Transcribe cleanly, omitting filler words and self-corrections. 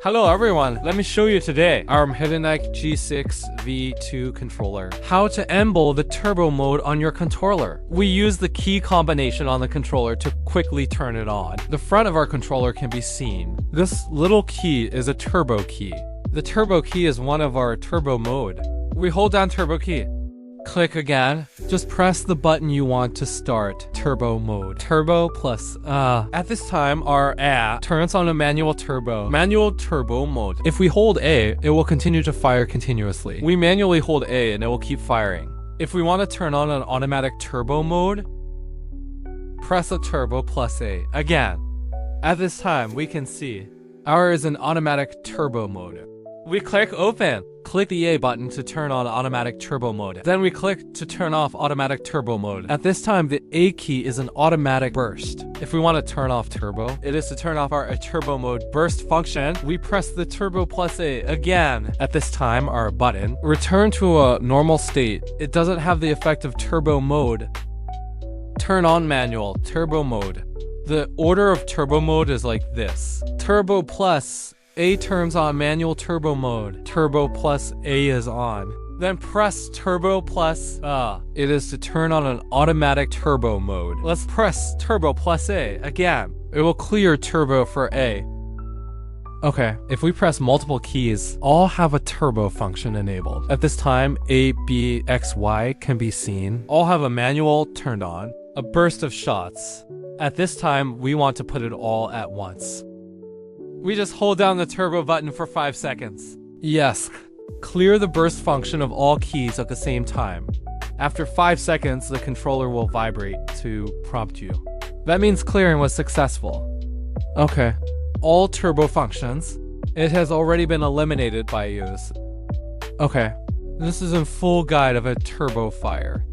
Hello everyone, let me show you today our Machenike G6V2 controller. How to enable the turbo mode on your controller. We use the key combination on the controller to quickly turn it on. The front of our controller can be seen. This little key is a turbo key. The turbo key is one of our turbo mode. We hold down turbo key. Click again. Just press the button you want to start turbo mode. Turbo plus At this time, our A turns on a manual turbo mode. If we hold A, it will continue to fire continuously. We manually hold A and it will keep firing. If we want to turn on an automatic turbo mode, press the turbo plus A again. At this time, we can see ours is an automatic turbo mode. We click open. Click the A button to turn on automatic turbo mode. Then we click to turn off automatic turbo mode. At this time, the A key is an automatic burst. If we want to turn off turbo, it is to turn off our turbo mode burst function. We press the turbo plus A again. At this time, our button return to a normal state. It doesn't have the effect of turbo mode. Turn on manual turbo mode. The order of turbo mode is like this. Turbo plus A turns on manual turbo mode. Turbo plus A is on. Then press turbo plus It is to turn on an automatic turbo mode. Let's press turbo plus A again. It will clear turbo for A. Okay, if we press multiple keys, all have a turbo function enabled. At this time, A, B, X, Y can be seen. All have a manual turned on. A burst of shots. At this time, we want to put it all at once. We just hold down the turbo button for 5 seconds. Yes, clear the burst function of all keys at the same time. After 5 seconds, the controller will vibrate to prompt you. That means clearing was successful. Okay, all turbo functions. It has already been eliminated by use. Okay, this is a full guide of a turbo fire.